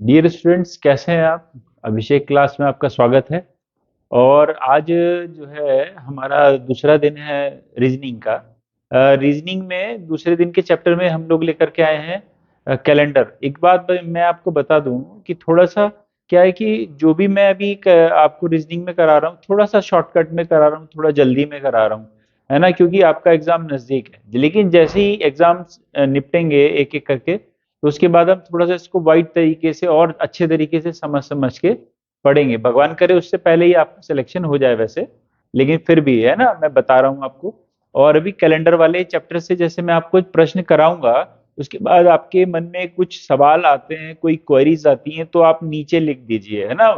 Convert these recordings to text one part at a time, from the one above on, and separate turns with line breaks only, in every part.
Dear students, कैसे हैं आप? अभिषेक क्लास में आपका स्वागत है। और आज जो है हमारा दूसरा दिन है रीजनिंग का। रीजनिंग में दूसरे दिन के चैप्टर में हम लोग लेकर के आए हैं कैलेंडर। एक बात मैं आपको बता दूं कि थोड़ा सा क्या है कि जो भी मैं अभी आपको रीजनिंग में करा रहा हूँ, थोड़ा सा शॉर्टकट में करा रहा हूँ, थोड़ा जल्दी में करा रहा हूँ, है ना, क्योंकि आपका एग्जाम नजदीक है। लेकिन जैसे ही एग्जाम निपटेंगे एक एक करके, तो उसके बाद हम थोड़ा सा इसको वाइड तरीके से और अच्छे तरीके से समझ समझ के पढ़ेंगे। भगवान करे उससे पहले ही आपका सिलेक्शन हो जाए वैसे, लेकिन फिर भी है ना, मैं बता रहा हूँ आपको। और अभी कैलेंडर वाले चैप्टर से जैसे मैं आपको एक प्रश्न कराऊंगा, उसके बाद आपके मन में कुछ सवाल आते हैं, कोई क्वेरीज आती हैं, तो आप नीचे लिख दीजिए, है ना,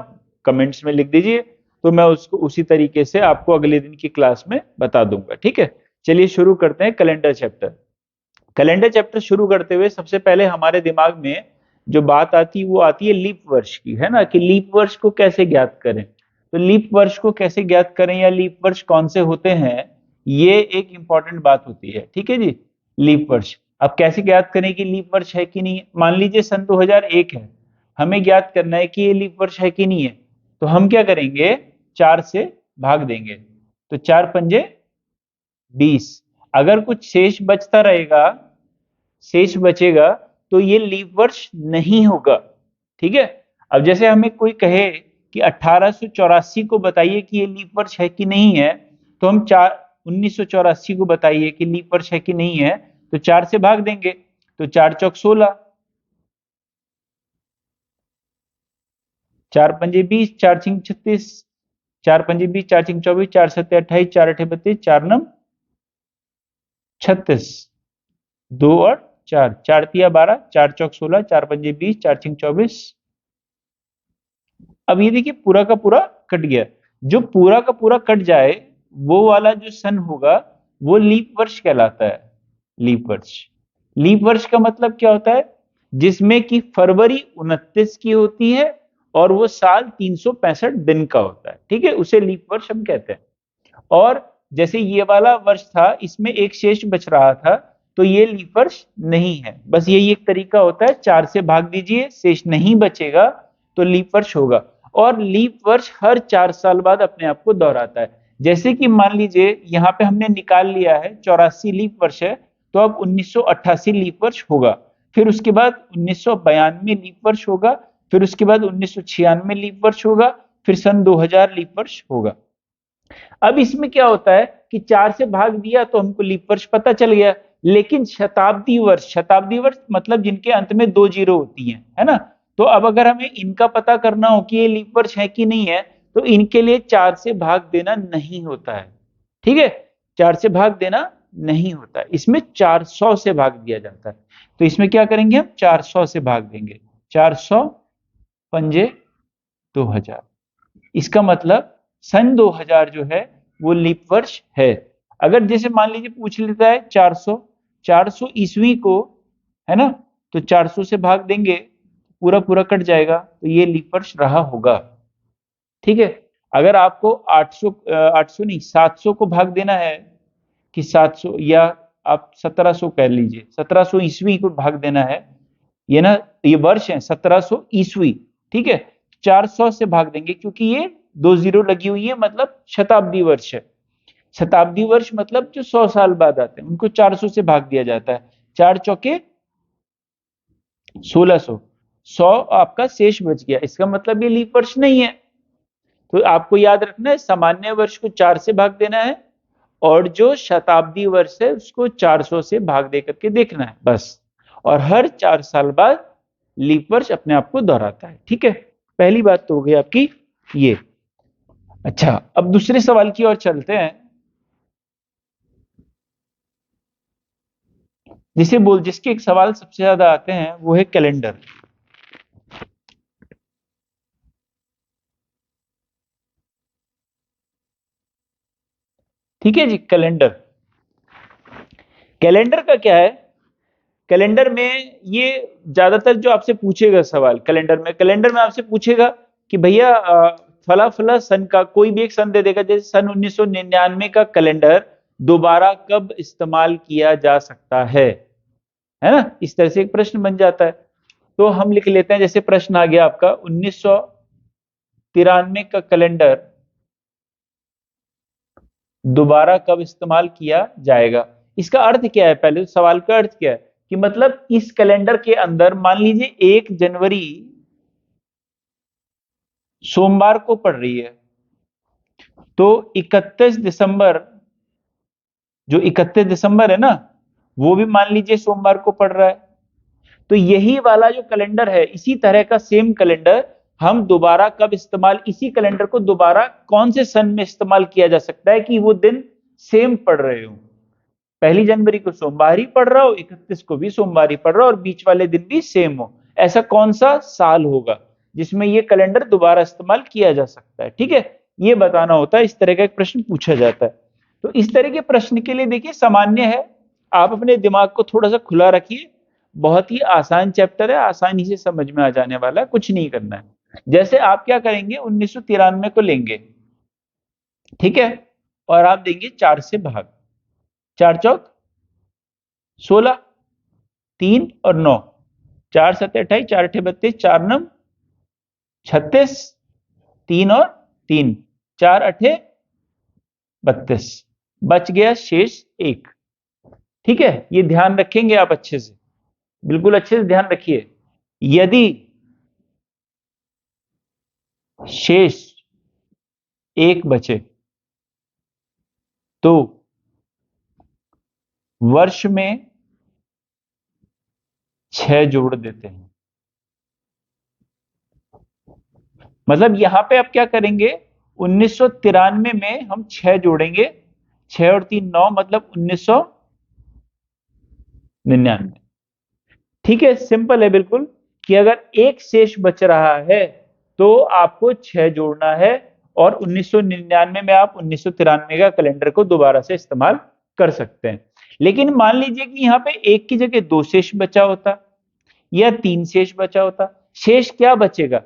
कमेंट्स में लिख दीजिए। तो मैं उसको उसी तरीके से आपको अगले दिन की क्लास में बता दूंगा, ठीक है। चलिए शुरू करते हैं कैलेंडर चैप्टर। कैलेंडर चैप्टर शुरू करते हुए सबसे पहले हमारे दिमाग में जो बात आती है वो आती है लीप वर्ष की, है ना, कि लीप वर्ष को कैसे ज्ञात करें। तो लीप वर्ष को कैसे ज्ञात करें या लीप वर्ष कौन से होते हैं, ये एक इंपॉर्टेंट बात होती है, ठीक है जी। लीप वर्ष अब कैसे ज्ञात करें कि लीप वर्ष है कि नहीं है। मान लीजिए सन 2001 है, हमें ज्ञात करना है कि ये लीप वर्ष है कि नहीं है। तो हम क्या करेंगे, 4 से भाग देंगे। तो 4 पंजे 20। अगर कुछ शेष बचता रहेगा, शेष बचेगा, तो ये लीप वर्ष नहीं होगा, ठीक है। अब जैसे हमें कोई कहे कि 1884 को बताइए कि ये लीप वर्ष है कि नहीं है, तो हम 1984 को बताइए कि लीप वर्ष है कि नहीं है, तो 4 से भाग देंगे। तो 4 चौक 16, 4 पंजे 20, 4 छिंग 36, 4 पंजे 20, 4 छिंग 24, 4 सत्ते 28, 4 अठे 32, 4 9 36। 2 और 4, 4 तिया 12, 4 चौक 16, 4 पंजे 20, 4 छिंग 24। अब ये देखिए पूरा का पूरा कट गया। जो पूरा का पूरा कट जाए, वो वाला जो सन होगा, वो लीप वर्ष कहलाता है। लीप वर्ष, लीप वर्ष का मतलब क्या होता है, जिसमें कि फरवरी 29 की होती है और वो साल 365 दिन का होता है, ठीक है, उसे लीप वर्ष हम कहते हैं। और जैसे ये वाला वर्ष था, इसमें एक शेष बच रहा था, तो ये लीप वर्ष नहीं है। बस यही एक तरीका होता है, 4 से भाग दीजिए, शेष नहीं बचेगा, तो लीप वर्ष होगा। और लीप वर्ष हर 4 साल बाद अपने आप को दोहराता है। जैसे कि मान लीजिए यहाँ पे हमने निकाल लिया है 84 लीप वर्ष है, तो अब 1988 लीप वर्ष होगा। फिर उसके बाद 1992 लीप वर्ष होगा। फिर उसके बाद 1996 लीप वर्ष होगा। फिर सन 2000 लीप वर्ष होगा। अब इसमें क्या होता है कि 4 से भाग दिया तो हमको लीप वर्ष पता चल गया। लेकिन शताब्दी वर्ष, शताब्दी वर्ष मतलब जिनके अंत में 2 जीरो होती हैं, है ना। तो अब अगर हमें इनका पता करना हो कि ये लीप वर्ष है कि नहीं है, तो इनके लिए 4 से भाग देना नहीं होता है, ठीक है। 4 से भाग देना नहीं होता है, इसमें 400 से भाग दिया जाता है। तो इसमें क्या करेंगे, हम 400 से भाग देंगे। 400 पंजे 2000। इसका मतलब सन 2000 जो है वो लीप वर्ष है। अगर जैसे मान लीजिए पूछ लेता है 400, 400 ईस्वी को, है ना, तो 400 से भाग देंगे, पूरा पूरा कट जाएगा, तो ये लीप वर्ष रहा होगा, ठीक है। अगर आपको 800 800 नहीं 700 को भाग देना है, कि 700, या आप 1700 कह लीजिए, 1700 ईस्वी को भाग देना है, ये ना, ये वर्ष है 1700 ईस्वी, ठीक है। 400 से भाग देंगे, क्योंकि ये 2 जीरो लगी हुई है, मतलब शताब्दी वर्ष है। शताब्दी वर्ष मतलब जो 100 साल बाद आते हैं, उनको 400 से भाग दिया जाता है। 4 चौके 1600, 100 आपका शेष बच गया, इसका मतलब ये लीप वर्ष नहीं है। तो आपको याद रखना है, सामान्य वर्ष को 4 से भाग देना है, और जो शताब्दी वर्ष है उसको 400 से भाग दे करके देखना है, बस। और हर 4 साल बाद लीप वर्ष अपने आप को दोहराता है, ठीक है। पहली बात तो हो गई आपकी ये। अच्छा, अब दूसरे सवाल की ओर चलते हैं। जिसके एक सवाल सबसे ज्यादा आते हैं वो है कैलेंडर। ठीक है जी, कैलेंडर। कैलेंडर का क्या है, कैलेंडर में ये ज्यादातर जो आपसे पूछेगा सवाल, कैलेंडर में आपसे पूछेगा कि भैया फला फला सन का कोई भी एक सन दे देगा, जैसे सन 1999 का कैलेंडर दोबारा कब इस्तेमाल किया जा सकता है ना, इस तरह से एक प्रश्न बन जाता है। तो हम लिख लेते हैं, जैसे प्रश्न आ गया आपका 1993 का कैलेंडर दोबारा कब इस्तेमाल किया जाएगा। इसका अर्थ क्या है, पहले तो सवाल का अर्थ क्या है कि मतलब इस कैलेंडर के अंदर मान लीजिए 1 जनवरी सोमवार को पड़ रही है, तो 31 दिसंबर, जो 31 दिसंबर है ना, वो भी मान लीजिए सोमवार को पड़ रहा है। तो यही वाला जो कैलेंडर है, इसी तरह का सेम कैलेंडर हम दोबारा कब इस्तेमाल, इसी कैलेंडर को दोबारा कौन से सन में इस्तेमाल किया जा सकता है कि वो दिन सेम पड़ रहे हो, 1 जनवरी को सोमवार ही पड़ रहा हो, 31 को भी सोमवार ही पड़ रहा हो, और बीच वाले दिन भी सेम हो। ऐसा कौन सा साल होगा जिसमें ये कैलेंडर दोबारा इस्तेमाल किया जा सकता है। ठीक है, ये बताना होता है, इस तरह का एक प्रश्न पूछा जाता है। तो इस तरह के प्रश्न के लिए देखिए सामान्य है, आप अपने दिमाग को थोड़ा सा खुला रखिए, बहुत ही आसान चैप्टर है, आसानी से समझ में आ जाने वाला है, कुछ नहीं करना है। जैसे आप क्या करेंगे, 1993 को लेंगे, ठीक है, और आप देंगे 4 से भाग, 4 चौक 16, 3 और 9, 4 7 28, 4 8 32, 4 9 36, 3 और 3, 4 8 32, बच गया शेष 1। ठीक है, ये ध्यान रखेंगे आप अच्छे से, बिल्कुल अच्छे से ध्यान रखिए। यदि शेष 1 बचे तो वर्ष में 6 जोड़ देते हैं। मतलब यहां पे आप क्या करेंगे, 1993 में हम 6 जोड़ेंगे, 6 और 3 9, मतलब 1999। ठीक है, सिंपल है बिल्कुल, कि अगर एक शेष बच रहा है तो आपको 6 जोड़ना है, और 1999 में आप 1993 का कैलेंडर को दोबारा से इस्तेमाल कर सकते हैं। लेकिन मान लीजिए कि यहाँ पे 1 की जगह 2 शेष बचा होता, या 3 शेष बचा होता, शेष क्या बचेगा,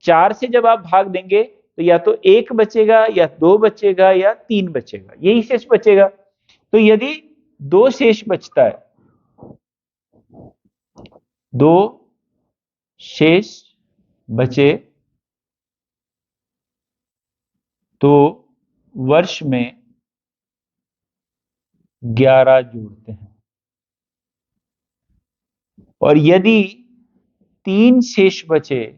4 से जब आप भाग देंगे तो या तो 1 बचेगा, या 2 बचेगा, या 3 बचेगा, यही शेष बचेगा। तो यदि 2 शेष बचता है, 2 शेष बचे, तो वर्ष में 11 जोड़ते हैं। और यदि 3 शेष बचे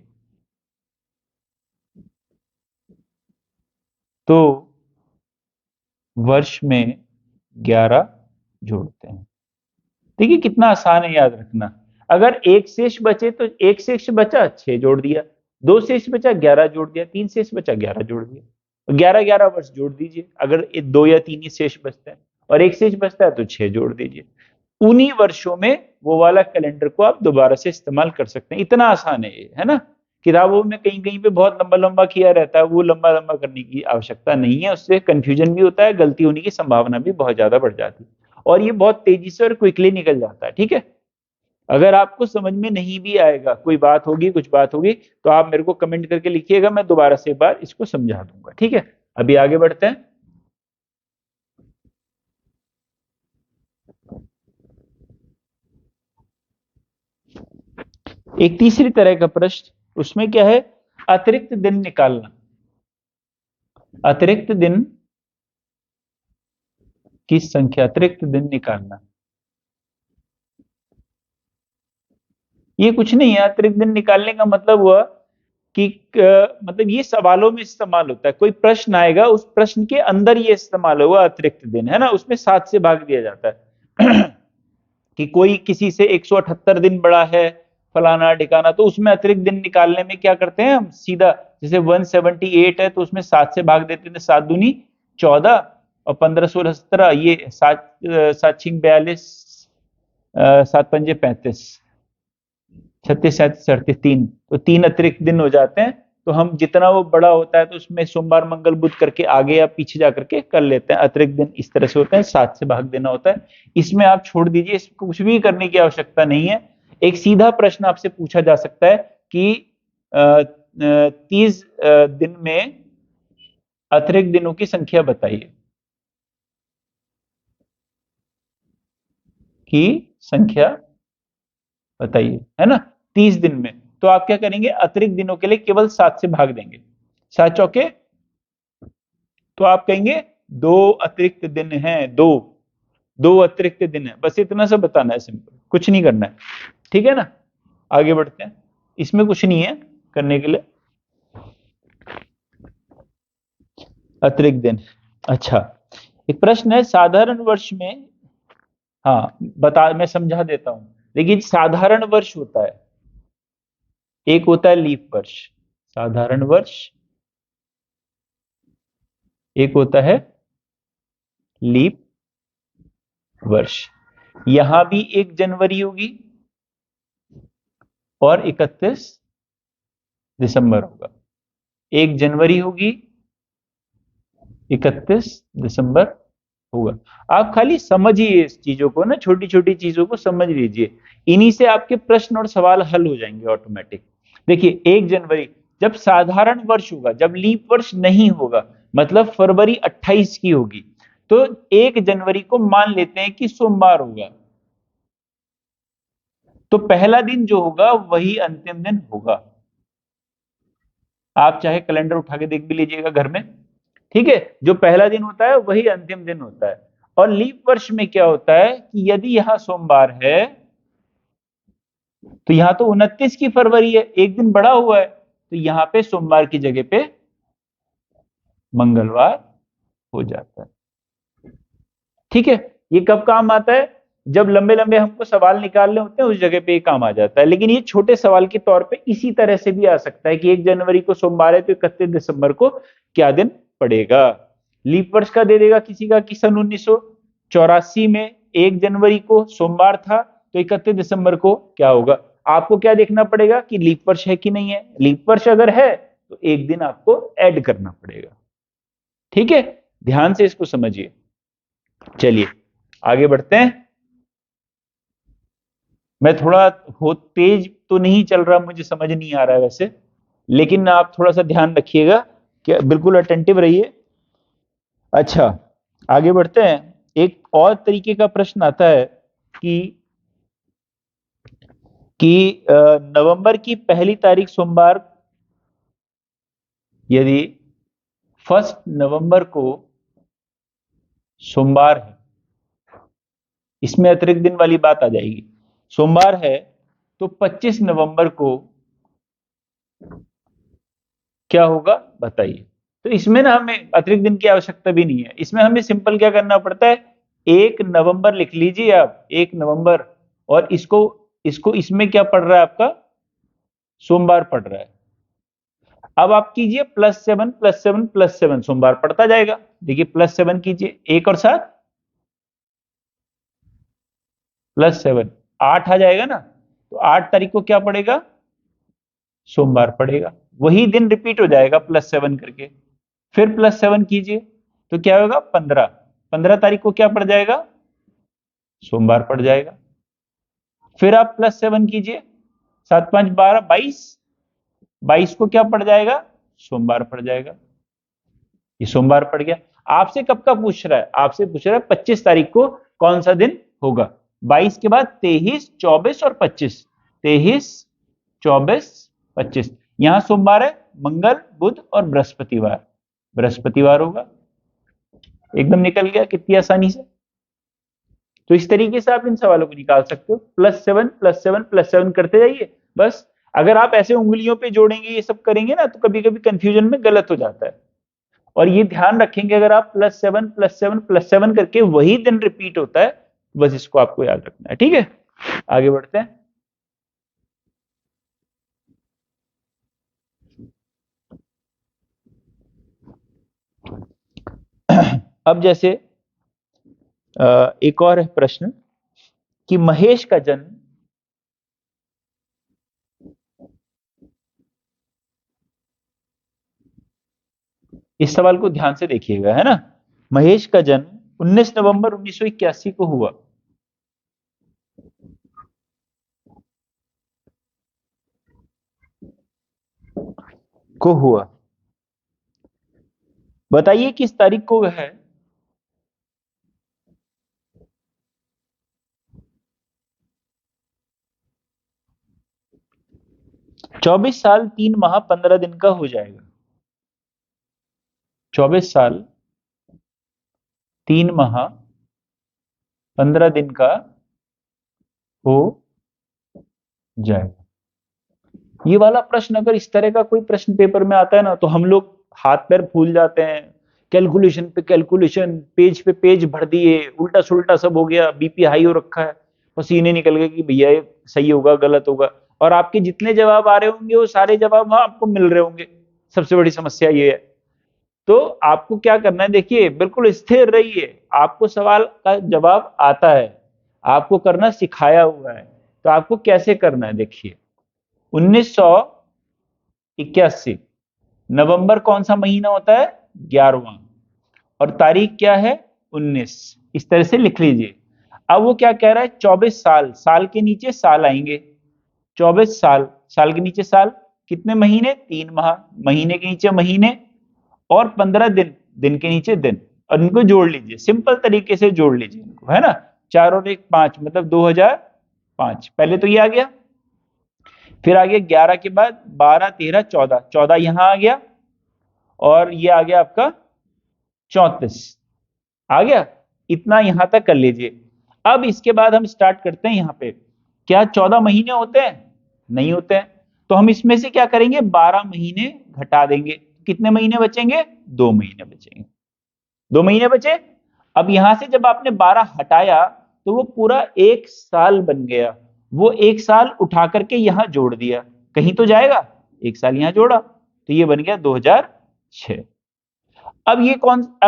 तो वर्ष में 11 जोड़ते हैं। देखिए कितना आसान है याद रखना। अगर 1 शेष बचे तो 1 शेष बचा 6 जोड़ दिया, 2 शेष बचा 11 जोड़ दिया, 3 शेष बचा 11 जोड़ दिया, 11 11 वर्ष जोड़ दीजिए। अगर 2 या 3 ही शेष बचते हैं और 1 शेष बचता है तो 6 जोड़ दीजिए। उन्हीं वर्षों में वो वाला कैलेंडर को आप दोबारा से इस्तेमाल कर सकते हैं। इतना आसान है ये, है ना। किताबों में कहीं कहीं पे बहुत लंबा लंबा किया रहता है, वो लंबा लंबा करने की आवश्यकता नहीं है, उससे कंफ्यूजन भी होता है, गलती होने की संभावना भी बहुत ज्यादा बढ़ जाती है, और ये बहुत तेजी से और क्विकली निकल जाता है। ठीक है, अगर आपको समझ में नहीं भी आएगा, कोई बात होगी, कुछ बात होगी, तो आप मेरे को कमेंट करके लिखिएगा, मैं दोबारा से एक बार इसको समझा दूंगा। ठीक है, अभी आगे बढ़ते हैं। एक तीसरी तरह का प्रश्न, उसमें क्या है, अतिरिक्त दिन निकालना। अतिरिक्त दिन की संख्या, अतिरिक्त दिन निकालना। ये कुछ नहीं है, अतिरिक्त दिन निकालने का मतलब हुआ कि मतलब ये सवालों में इस्तेमाल होता है। कोई प्रश्न आएगा, उस प्रश्न के अंदर ये इस्तेमाल हुआ अतिरिक्त दिन, है ना, उसमें 7 से भाग दिया जाता है कि कोई किसी से 178 दिन बड़ा है, फलाना ठिकाना, तो उसमें अतिरिक्त दिन निकालने में क्या करते हैं हम, सीधा जैसे 178 है तो उसमें 7 से भाग देते हैं, 7 दूनी 14 और 15 16 17, ये 7 7 6 42, 7 पंजे 35, 36 37 38, 3, तो 3 अतिरिक्त दिन हो जाते हैं। तो हम जितना वो बड़ा होता है तो उसमें सोमवार मंगल बुध करके आगे या पीछे जा करके कर लेते हैं। अतिरिक्त दिन इस तरह से होते हैं, 7 से भाग देना होता है। इसमें आप छोड़ दीजिए, इसको कुछ भी करने की आवश्यकता नहीं है। एक सीधा प्रश्न आपसे पूछा जा सकता है कि 30 दिन में अतिरिक्त दिनों की संख्या बताइए, की संख्या बताइए, है ना। 30 दिन में, तो आप क्या करेंगे, अतिरिक्त दिनों के लिए केवल 7 से भाग देंगे। 7 चौके, तो आप कहेंगे 2 अतिरिक्त दिन हैं, 2 अतिरिक्त दिन है। बस इतना सा बताना है, सिंपल, कुछ नहीं करना है। ठीक है ना, आगे बढ़ते हैं। इसमें कुछ नहीं है करने के लिए, अतिरिक्त दिन। अच्छा, एक प्रश्न है, साधारण वर्ष में, हाँ बता, मैं समझा देता हूं, देखिए साधारण वर्ष होता है, एक होता है लीप वर्ष, साधारण वर्ष, एक होता है लीप वर्ष। यहां भी 1 जनवरी होगी और 31 दिसंबर होगा। 1 जनवरी होगी, 31 दिसंबर होगा। आप खाली समझिए इस चीजों को ना, छोटी छोटी चीजों को समझ लीजिए, इन्हीं से आपके प्रश्न और सवाल हल हो जाएंगे ऑटोमेटिक। देखिए 1 जनवरी जब साधारण वर्ष होगा, जब लीप वर्ष नहीं होगा, मतलब फरवरी 28 की होगी, तो 1 जनवरी को मान लेते हैं कि सोमवार होगा, तो पहला दिन जो होगा वही अंतिम दिन होगा। आप चाहे कैलेंडर उठा के देख भी लीजिएगा घर में। ठीक है, जो पहला दिन होता है वही अंतिम दिन होता है। और लीप वर्ष में क्या होता है कि यदि यहां सोमवार है, तो यहां तो 29 की फरवरी है, एक दिन बढ़ा हुआ है, तो यहां पे सोमवार की जगह पे मंगलवार हो जाता है। ठीक है, ये कब काम आता है, जब लंबे लंबे हमको सवाल निकालने होते हैं, उस जगह पे ये काम आ जाता है। लेकिन ये छोटे सवाल के तौर पे इसी तरह से भी आ सकता है कि 1 जनवरी को सोमवार है, तो 31 दिसंबर को क्या दिन पड़ेगा। लीप वर्ष का दे देगा किसी का कि सन 1984 में 1 जनवरी को सोमवार था, तो 31 दिसंबर को क्या होगा। आपको क्या देखना पड़ेगा कि लीप वर्ष है कि नहीं है। लीप वर्ष अगर है तो एक दिन आपको ऐड करना पड़ेगा। ठीक है, ध्यान से इसको समझिए। चलिए आगे बढ़ते हैं। मैं थोड़ा हो तेज तो नहीं चल रहा, मुझे समझ नहीं आ रहा है वैसे, लेकिन आप थोड़ा सा ध्यान रखिएगा कि बिल्कुल अटेंटिव रहिए। अच्छा, आगे बढ़ते हैं। एक और तरीके का प्रश्न आता है कि नवंबर की पहली तारीख सोमवार, यदि 1 नवंबर को सोमवार है, इसमें अतिरिक्त दिन वाली बात आ जाएगी। सोमवार है तो 25 नवंबर को क्या होगा बताइए। तो इसमें ना हमें अतिरिक्त दिन की आवश्यकता भी नहीं है, इसमें हमें सिंपल क्या करना पड़ता है, 1 नवंबर लिख लीजिए आप, 1 नवंबर, और इसको इसको इसमें क्या पड़ रहा है आपका, सोमवार पड़ रहा है। अब आप कीजिए +7 +7 +7, सोमवार पड़ता जाएगा। देखिए +7 कीजिए, 1 और 7 +7, 8 आ जाएगा ना, तो 8 तारीख को क्या पड़ेगा, सोमवार पड़ेगा। वही दिन रिपीट हो जाएगा +7 करके। फिर +7 कीजिए, तो क्या होगा, 15, 15 तारीख को क्या पड़ जाएगा, सोमवार पड़ जाएगा। फिर आप +7 कीजिए, 7 5 12, 22, 22 को क्या पड़ जाएगा, सोमवार पड़ जाएगा। ये सोमवार पड़ गया। आपसे कब का पूछ रहा है, आपसे पूछ रहा है 25 तारीख को कौन सा दिन होगा। 22 के बाद 23 24 और 25, 23 24 25, यहां सोमवार है, मंगल बुध और बृहस्पतिवार, बृहस्पतिवार होगा। एकदम निकल गया कितनी आसानी से। तो इस तरीके से आप इन सवालों को निकाल सकते हो, +7 +7 +7 करते जाइए बस। अगर आप ऐसे उंगलियों पे जोड़ेंगे, ये सब करेंगे ना, तो कभी कभी कंफ्यूजन में गलत हो जाता है। और ये ध्यान रखेंगे, अगर आप +7 +7 +7 करके वही दिन रिपीट होता है, बस इसको आपको याद रखना है। ठीक है, आगे बढ़ते हैं। अब जैसे एक और है प्रश्न कि महेश का जन्म, इस सवाल को ध्यान से देखिएगा, है ना। महेश का जन्म 19 नवंबर 1981 को हुआ। को हुआ, बताइए किस तारीख को है। 24 साल 3 माह 15 दिन का हो जाएगा। 24 साल 3 माह 15 दिन का हो जाएगा। ये वाला प्रश्न अगर इस तरह का कोई प्रश्न पेपर में आता है ना, तो हम लोग हाथ पैर फूल जाते हैं। कैलकुलेशन पे कैलकुलेशन, पेज पे पेज भर दिए, उल्टा सुल्टा सब हो गया, बीपी हाई हो रखा है, पसीने निकल गए कि भैया ये सही होगा गलत होगा। और आपके जितने जवाब आ रहे होंगे वो सारे जवाब वहां आपको मिल रहे होंगे। सबसे बड़ी समस्या ये है। तो आपको क्या करना है, देखिए बिल्कुल स्थिर रहिए। आपको सवाल का जवाब आता है, आपको करना सिखाया हुआ है, तो आपको कैसे करना है देखिए। 1981 नवंबर कौन सा महीना होता है? 11वां। और तारीख क्या है? 19। इस तरह से लिख लीजिए। अब वो क्या कह रहा है? 24 साल, साल के नीचे साल आएंगे। 24 साल, साल के नीचे साल, कितने महीने? 3 माह, महीने के नीचे महीने, और 15 दिन, दिन के नीचे दिन। और इनको जोड़ लीजिए, सिंपल तरीके से जोड़ लीजिए इनको, है ना। 4 और 1 5, मतलब 2005। पहले तो ये आ गया, फिर आ गया 11 के बाद 12 13 14, 14 यहां आ गया, और ये आ गया आपका 34 आ गया। इतना यहां तक कर लीजिए। अब इसके बाद हम स्टार्ट करते हैं यहां पे। क्या 14 महीने होते हैं? नहीं होते हैं। तो हम इसमें से क्या करेंगे? 12 महीने घटा देंगे। कितने महीने बचेंगे? 2 महीने बचेंगे। 2 महीने बचे। अब यहां से जब आपने 12 हटाया, तो वो पूरा 1 साल बन गया। वो 1 साल उठा करके यहां जोड़ दिया, कहीं तो जाएगा। 1 साल यहां जोड़ा, तो ये बन गया 2006। अब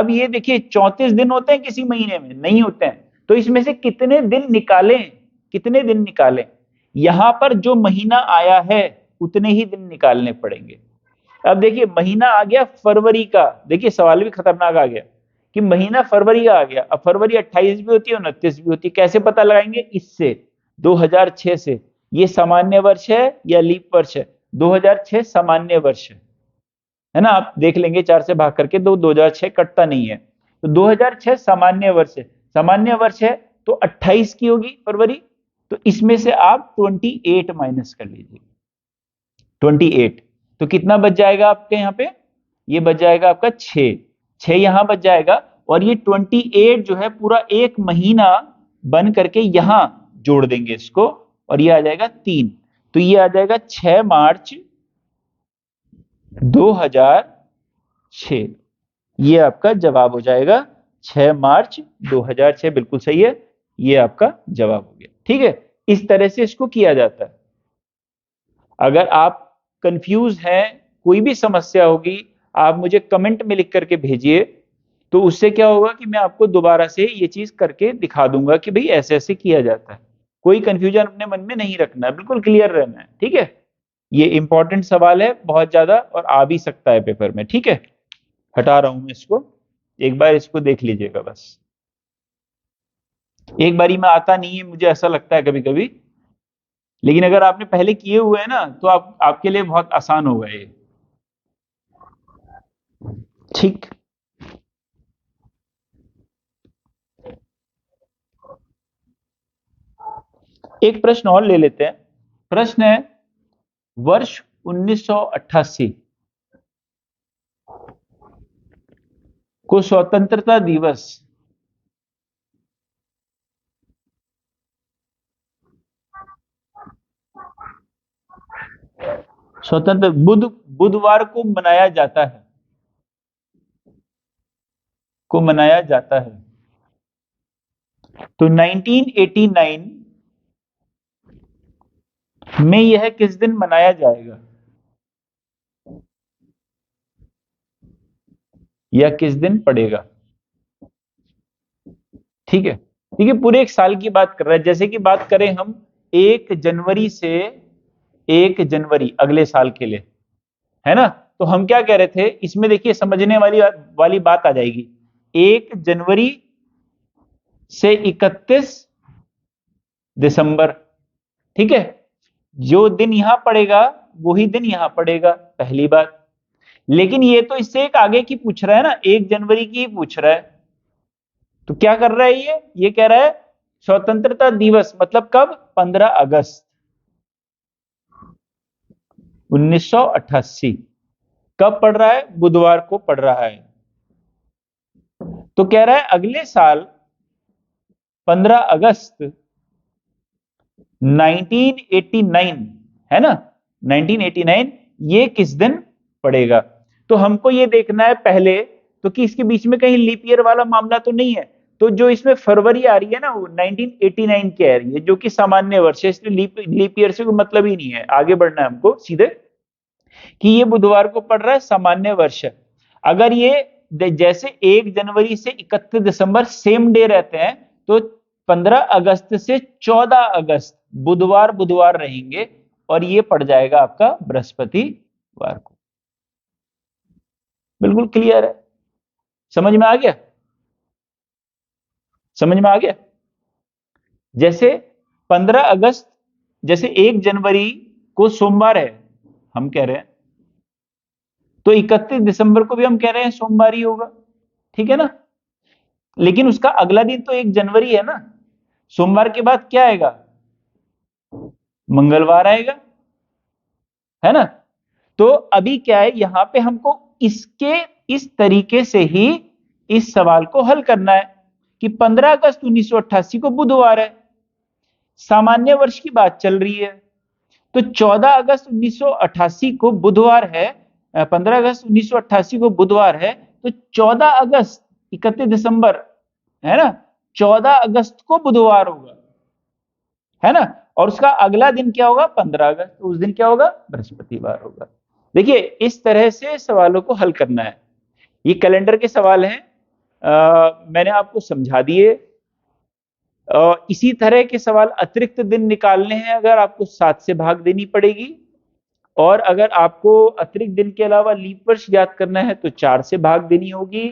ये देखिए, 34 दिन होते हैं किसी महीने में? नहीं होते हैं। तो इसमें से कितने दिन निकालें? कितने दिन निकालें? यहां पर जो महीना आया है उतने ही दिन निकालने पड़ेंगे। अब देखिए, महीना आ गया फरवरी का। देखिए सवाल भी खतरनाक आ गया कि महीना फरवरी का आ गया। अब फरवरी 28 भी होती है, 29 भी होती है। कैसे पता लगाएंगे? इससे, 2006 से। ये सामान्य वर्ष है या लीप वर्ष है? 2006 सामान्य वर्ष है ना। आप देख लेंगे 4 से भाग करके, तो 2006 कटता नहीं है। तो 2006 सामान्य वर्ष है। सामान्य वर्ष है तो 28 की होगी फरवरी। तो इसमें से आप 28 माइनस कर लीजिए। 28, तो कितना बच जाएगा आपके यहाँ पे? ये बच जाएगा आपका 6। 6 यहां बच जाएगा, और ये 28 जो है पूरा एक महीना बन करके यहां जोड़ देंगे इसको, और ये आ जाएगा 3। तो ये आ जाएगा 6 मार्च 2006। ये आपका जवाब हो जाएगा। 6 मार्च 2006 बिल्कुल सही है। ये आपका जवाब हो गया। ठीक है, इस तरह से इसको किया जाता है। अगर आप कंफ्यूज हैं, कोई भी समस्या होगी, आप मुझे कमेंट में लिख करके भेजिए। तो उससे क्या होगा कि मैं आपको दोबारा से ये चीज करके दिखा दूंगा कि भाई ऐसे ऐसे किया जाता है। कोई कंफ्यूजन अपने मन में नहीं रखना है, बिल्कुल क्लियर रहना है। ठीक है, ये इंपॉर्टेंट सवाल है बहुत ज्यादा, और आ भी सकता है पेपर में। ठीक है, हटा रहा हूं मैं इसको। एक बार इसको देख लीजिएगा बस। एक बारी में आता नहीं है, मुझे ऐसा लगता है कभी कभी। लेकिन अगर आपने पहले किए हुए हैं ना, तो आपके लिए बहुत आसान होगा ये। ठीक, एक प्रश्न और ले लेते हैं। प्रश्न है, वर्ष 1988 को स्वतंत्रता दिवस स्वतंत्र बुधवार को मनाया जाता है, को मनाया जाता है। तो 1989 में यह किस दिन मनाया जाएगा, या किस दिन पड़ेगा? ठीक है, ठीक है, पूरे एक साल की बात कर रहे हैं। जैसे कि बात करें हम 1 जनवरी से 1 जनवरी अगले साल के लिए, है ना। तो हम क्या कह रहे थे इसमें, देखिए समझने वाली बात आ जाएगी। 1 जनवरी से 31 दिसंबर। ठीक है, जो दिन यहां पड़ेगा वही दिन यहां पड़ेगा, पहली बात। लेकिन ये तो इससे एक आगे की पूछ रहा है ना, 1 जनवरी की पूछ रहा है। तो क्या कर रहा है ये कह रहा है स्वतंत्रता दिवस मतलब कब? 15 अगस्त। 1988 कब पड़ रहा है? बुधवार को पड़ रहा है। तो कह रहा है अगले साल 15 अगस्त 1989 है ना, 1989 ये किस दिन पड़ेगा? तो हमको ये देखना है पहले तो कि इसके बीच में कहीं लीप ईयर वाला मामला तो नहीं है। तो जो इसमें फरवरी आ रही है ना वो 1989 की आ रही है, जो कि सामान्य वर्ष है, इसलिए लीप ईयर से कोई मतलब ही नहीं है। आगे बढ़ना है हमको सीधे कि ये बुधवार को पड़ रहा है, सामान्य वर्ष है। अगर ये जैसे 1 जनवरी से 31 दिसंबर सेम डे रहते हैं तो 15 अगस्त से 14 अगस्त बुधवार बुधवार रहेंगे और ये पड़ जाएगा आपका बृहस्पतिवार को। बिल्कुल क्लियर है, समझ में आ गया? समझ में आ गया? जैसे 15 अगस्त, जैसे 1 जनवरी को सोमवार है हम कह रहे हैं, तो 31 दिसंबर को भी हम कह रहे हैं सोमवार ही होगा, ठीक है ना? लेकिन उसका अगला दिन तो 1 जनवरी है ना, सोमवार के बाद क्या आएगा? मंगलवार आएगा, है ना? तो अभी क्या है, यहां पे हमको इसके इस तरीके से ही इस सवाल को हल करना है कि 15 अगस्त 1988 को बुधवार है, सामान्य वर्ष की बात चल रही है, तो 14 अगस्त 1988 को बुधवार है, 15 अगस्त 1988 को बुधवार है, तो 14 अगस्त 31 दिसंबर है ना, 14 अगस्त को बुधवार होगा, है ना? और उसका अगला दिन क्या होगा? 15 अगस्त, तो उस दिन क्या होगा? बृहस्पतिवार होगा। देखिए इस तरह से सवालों को हल करना है। ये कैलेंडर के सवाल हैं, मैंने आपको समझा दिए। इसी तरह के सवाल अतिरिक्त दिन निकालने हैं, अगर आपको 7 से भाग देनी पड़ेगी, और अगर आपको अतिरिक्त दिन के अलावा लीप वर्ष याद करना है तो 4 से भाग देनी होगी।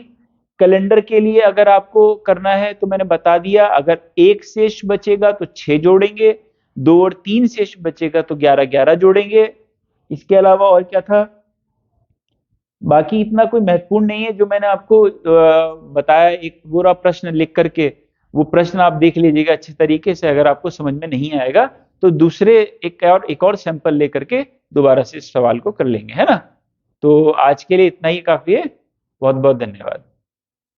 कैलेंडर के लिए अगर आपको करना है तो मैंने बता दिया, अगर 1 शेष बचेगा तो 6 जोड़ेंगे, 2 और 3 शेष बचेगा तो 11 जोड़ेंगे। इसके अलावा और क्या था? बाकी इतना कोई महत्वपूर्ण नहीं है। जो मैंने आपको बताया, एक पूरा प्रश्न लिख करके, वो प्रश्न आप देख लीजिएगा अच्छे तरीके से। अगर आपको समझ में नहीं आएगा तो दूसरे एक और सैंपल लेकर के दोबारा से इस सवाल को कर लेंगे, है ना? तो आज के लिए इतना ही काफी है। बहुत बहुत धन्यवाद।